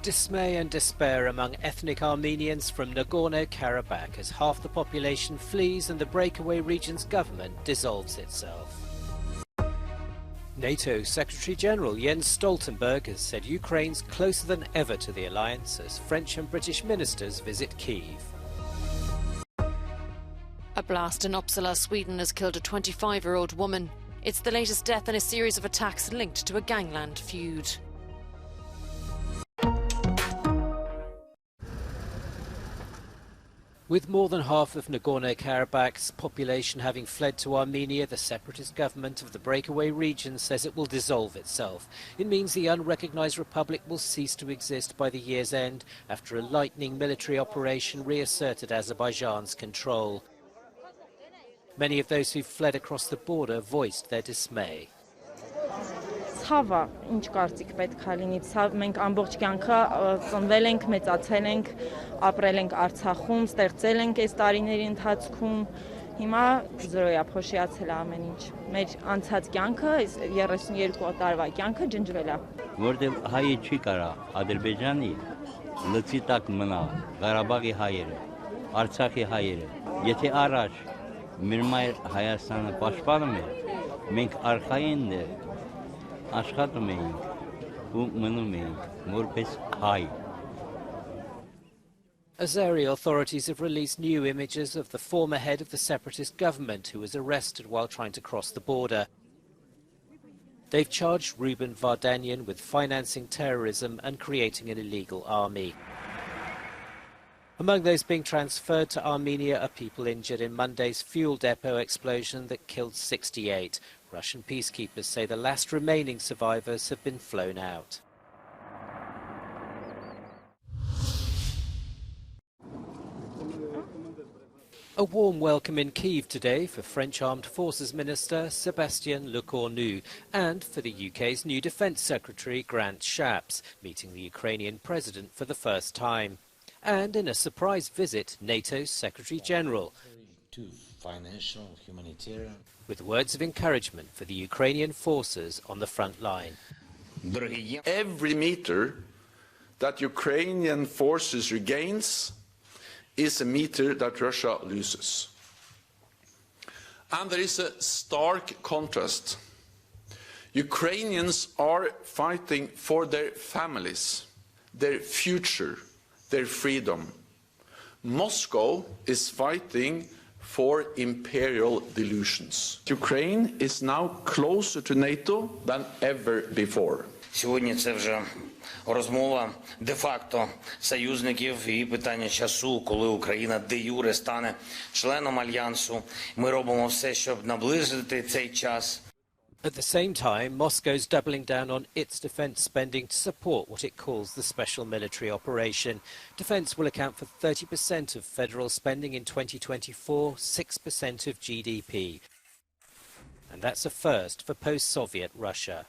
Dismay and despair among ethnic Armenians from Nagorno-Karabakh as half the population flees and the breakaway region's government dissolves itself. NATO Secretary-General Jens Stoltenberg has said Ukraine's closer than ever to the alliance as French and British ministers visit Kyiv. A blast in Uppsala, Sweden has killed a 25-year-old woman. It's the latest death in a series of attacks linked to a gangland feud. With more than half of Nagorno-Karabakh's population having fled to Armenia, the separatist government of the breakaway region says it will dissolve itself. It means the unrecognised republic will cease to exist by the year's end after a lightning military operation reasserted Azerbaijan's control. Many of those who fled across the border voiced their dismay. Ցավը ինչ կարծիք պետք է լինի, ցավ մենք ամբողջ կյանքը ծնվել ենք, մեծացել ենք, ապրել ենք Արցախում, ստեղծել ենք այս տարիների ընթացքում, հիմա զրոյա փոշիացել է ամեն ինչ։ Մեր անցած կյանքը, 32 տարվա կյանքը ջնջվել է։ Որտեղ հայը չի կարա Ադրբեջանի լծի տակ մնա Ղարաբաղի հայերը, Արցախի հայերը, եթե առաջ մեր մայր Հայաստանը պաշտպանում է, մենք արխայինն է աշխատում էինք ու մնում էինք որպես հայ. Azeri authorities have released new images of the former head of the separatist government who was arrested while trying to cross the border. They've charged Ruben Vardanyan with financing terrorism and creating an illegal army. Among those being transferred to Armenia are people injured in Monday's fuel depot explosion that killed 68. Russian peacekeepers say the last remaining survivors have been flown out. A warm welcome in Kyiv today for French Armed Forces Minister Sébastien Lecornu and for the UK's new Defence Secretary Grant Shapps, meeting the Ukrainian President for the first time. And in a surprise visit, NATO's Secretary-General, financial, humanitarian, with words of encouragement for the Ukrainian forces on the front line. Every meter that Ukrainian forces regains is a meter that Russia loses. And there is a stark contrast. Ukrainians are fighting for their families, their future, their freedom. Moscow is fighting for imperial delusions. Ukraine is now closer to NATO than ever before. Сьогодні це вже розмова де-факто союзників і питання часу, коли Україна де-юре стане членом альянсу. Ми робимо все, щоб наблизити цей час. At the same time, Moscow's doubling down on its defence spending to support what it calls the special military operation. Defence will account for 30% of federal spending in 2024, 6% of GDP. And that's a first for post-Soviet Russia.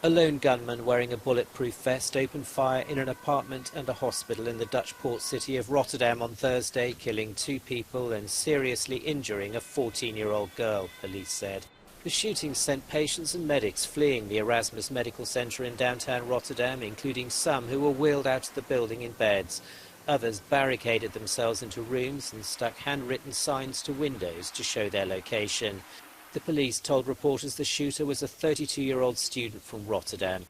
A lone gunman wearing a bulletproof vest opened fire in an apartment and a hospital in the Dutch port city of Rotterdam on Thursday, killing 2 people and seriously injuring a 14-year-old girl, police said. The shooting sent patients and medics fleeing the Erasmus Medical Centre in downtown Rotterdam, including some who were wheeled out of the building in beds. Others barricaded themselves into rooms and stuck handwritten signs to windows to show their location. The police told reporters the shooter was a 32-year-old student from Rotterdam.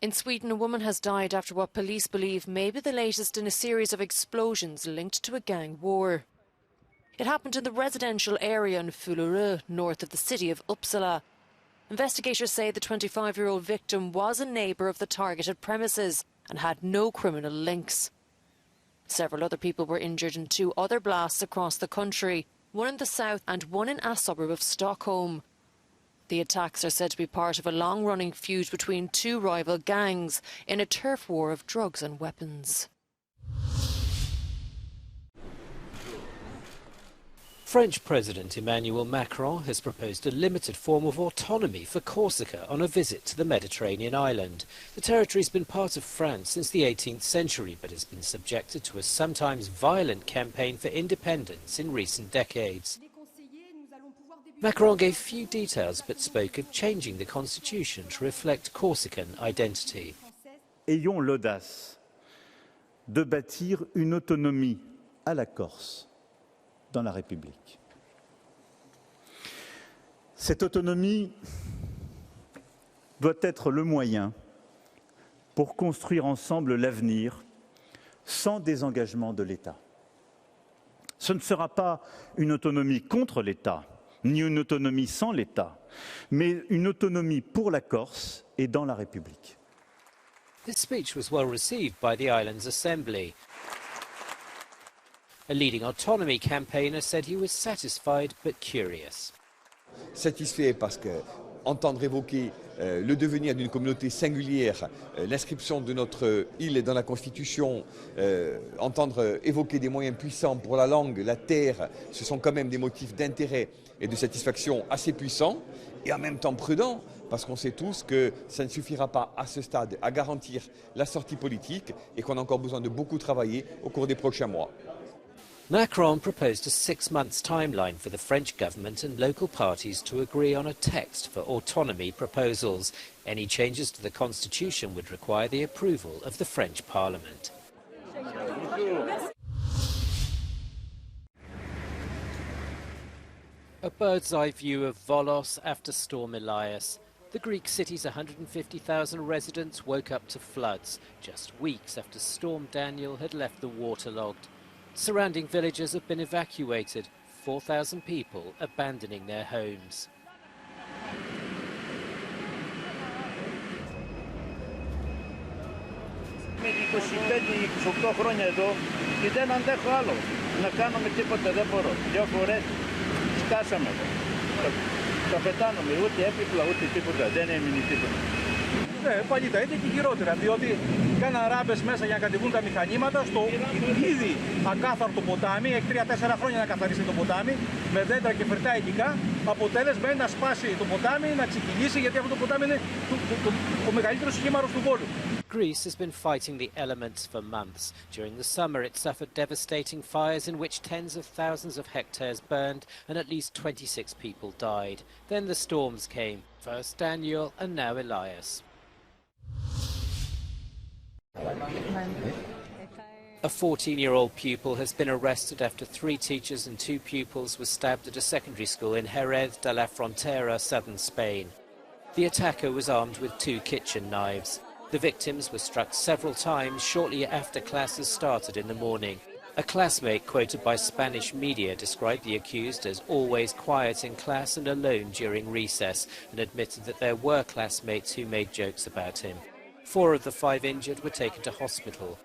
In Sweden, a woman has died after what police believe may be the latest in a series of explosions linked to a gang war. It happened in the residential area in Fullerö, north of the city of Uppsala. Investigators say the 25-year-old victim was a neighbour of the targeted premises and had no criminal links. Several other people were injured in 2 other blasts across the country, one in the south and one in a suburb of Stockholm. The attacks are said to be part of a long-running feud between 2 rival gangs in a turf war of drugs and weapons. French President Emmanuel Macron has proposed a limited form of autonomy for Corsica on a visit to the Mediterranean island. The territory has been part of France since the 18th century, but has been subjected to a sometimes violent campaign for independence in recent decades. Macron gave few details but spoke of changing the constitution to reflect Corsican identity. Ayons l'audace de bâtir une autonomie à la Corse dans la République. Cette autonomie doit être le moyen pour construire ensemble l'avenir sans désengagement de l'État. Ce ne sera pas une autonomie contre l'État, ni une autonomie sans l'État, mais une autonomie pour la Corse et dans la République. This speech was well received by the island's assembly. A leading autonomy campaigner said he was satisfied but curious. Satisfait parce que entendre évoquer le devenir d'une communauté singulière, l'inscription de notre île dans la Constitution, entendre évoquer des moyens puissants pour la langue, la terre, ce sont quand même des motifs d'intérêt et de satisfaction assez puissants et en même temps prudents, parce qu'on sait tous que ça ne suffira pas à ce stade à garantir la sortie politique et qu'on a encore besoin de beaucoup travailler au cours des prochains mois. Macron proposed a 6 months timeline for the French government and local parties to agree on a text for autonomy proposals. Any changes to the constitution would require the approval of the French parliament. A bird's-eye view of Volos after Storm Elias. The Greek city's 150,000 residents woke up to floods just weeks after Storm Daniel had left the waterlogged. Surrounding villages have been evacuated, 4,000 people abandoning their homes. Με 25-28 χρόνια εδώ και δεν αντέχω άλλο. Να κάνουμε τίποτα δεν μπορώ. 2 φορές σκάσαμε. Τα πετάνομαι, ούτε έπιπλα ούτε τίποτα, δεν έμεινε τίποτα. Ναι, πάλι τα ίδια και χειρότερα, διότι κάναν ράμπες μέσα για να κατεβούν τα μηχανήματα στο ήδη ακάθαρτο ποτάμι. Έχει 3-4 χρόνια να καθαρίσει το ποτάμι, με δέντρα και φρυτά υλικά. Αποτέλεσμα είναι να σπάσει το ποτάμι, να ξεκυλήσει, γιατί αυτό το ποτάμι είναι ο μεγαλύτερος χήμαρος του Βόλου. Greece has been fighting the elements for months. During the summer, it suffered devastating fires in which tens of thousands of hectares burned and at least 26 people died. Then the storms came, first Daniel and now Elias. A 14-year-old pupil has been arrested after 3 teachers and 2 pupils were stabbed at a secondary school in Jerez de la Frontera, southern Spain. The attacker was armed with 2 kitchen knives. The victims were struck several times shortly after classes started in the morning. A classmate quoted by Spanish media described the accused as always quiet in class and alone during recess, and admitted that there were classmates who made jokes about him. 4 of the 5 injured were taken to hospital.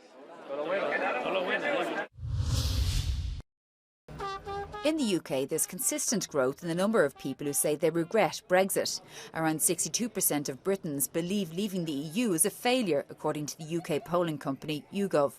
In the UK, there's consistent growth in the number of people who say they regret Brexit. Around 62% of Britons believe leaving the EU is a failure, according to the UK polling company YouGov.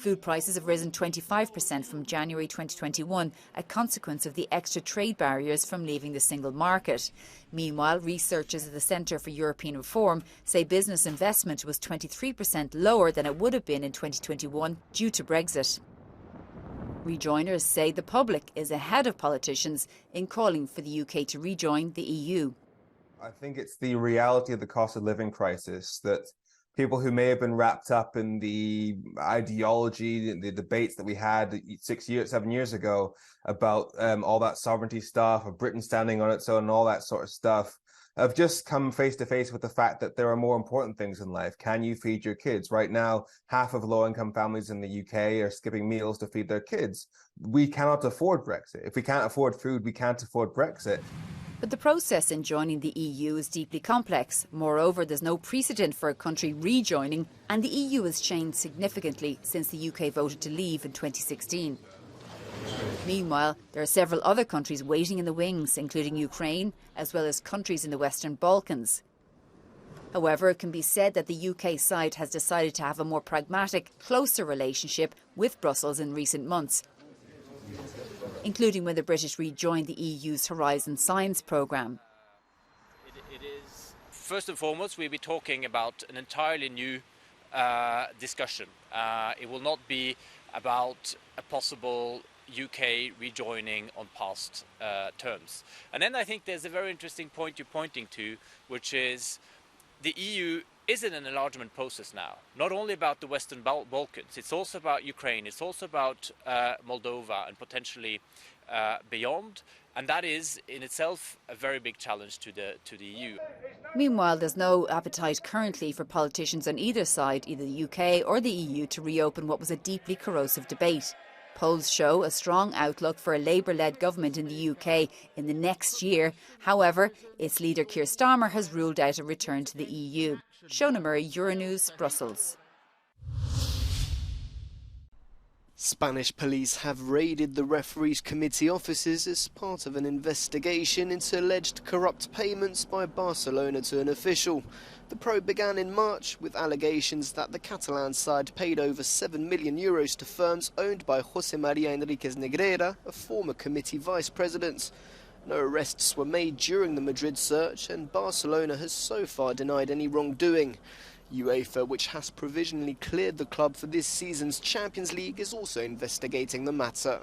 Food prices have risen 25% from January 2021, a consequence of the extra trade barriers from leaving the single market. Meanwhile, researchers at the Centre for European Reform say business investment was 23% lower than it would have been in 2021 due to Brexit. Rejoiners say the public is ahead of politicians in calling for the UK to rejoin the EU. I think it's the reality of the cost of living crisis that people who may have been wrapped up in the ideology, the debates that we had 7 years ago about all that sovereignty stuff, of Britain standing on its own and all that sort of stuff, have just come face to face with the fact that there are more important things in life. Can you feed your kids? Right now, half of low-income families in the UK are skipping meals to feed their kids. We cannot afford Brexit. If we can't afford food, we can't afford Brexit. But the process in joining the EU is deeply complex. Moreover, there's no precedent for a country rejoining, and the EU has changed significantly since the UK voted to leave in 2016. Meanwhile, there are several other countries waiting in the wings, including Ukraine, as well as countries in the Western Balkans. However, it can be said that the UK side has decided to have a more pragmatic, closer relationship with Brussels in recent months, including when the British rejoined the EU's Horizon Science programme. It is, first and foremost, we'll be talking about an entirely new discussion. It will not be about a possible UK rejoining on past terms. And then I think there's a very interesting point you're pointing to, which is the EU is in an enlargement process now, not only about the Western Balkans, it's also about Ukraine, it's also about Moldova and potentially beyond, and that is in itself a very big challenge to the EU. Meanwhile, there's no appetite currently for politicians on either side, either the UK or the EU, to reopen what was a deeply corrosive debate. Polls show a strong outlook for a Labour-led government in the UK in the next year. However, its leader Keir Starmer has ruled out a return to the EU. Shona Murray, Euronews, Brussels. Spanish police have raided the referees committee offices as part of an investigation into alleged corrupt payments by Barcelona to an official. The probe began in March with allegations that the Catalan side paid over €7 million to firms owned by José María Enríquez Negreira, a former committee vice president. No arrests were made during the Madrid search, and Barcelona has so far denied any wrongdoing. UEFA, which has provisionally cleared the club for this season's Champions League, is also investigating the matter.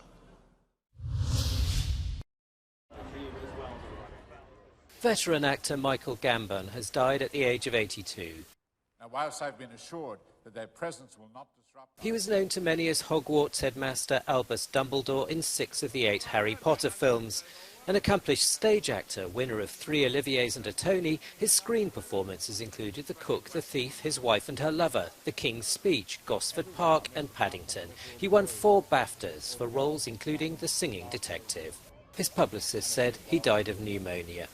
Veteran actor Michael Gambon has died at the age of 82. Now, whilst I've been assured that their presence will not disrupt... He was known to many as Hogwarts headmaster Albus Dumbledore in 6 of the 8 Harry Potter films. An accomplished stage actor, winner of 3 Oliviers and a Tony, his screen performances included The Cook, The Thief, His Wife and Her Lover, The King's Speech, Gosford Park and Paddington. He won 4 BAFTAs for roles including The Singing Detective. His publicist said he died of pneumonia.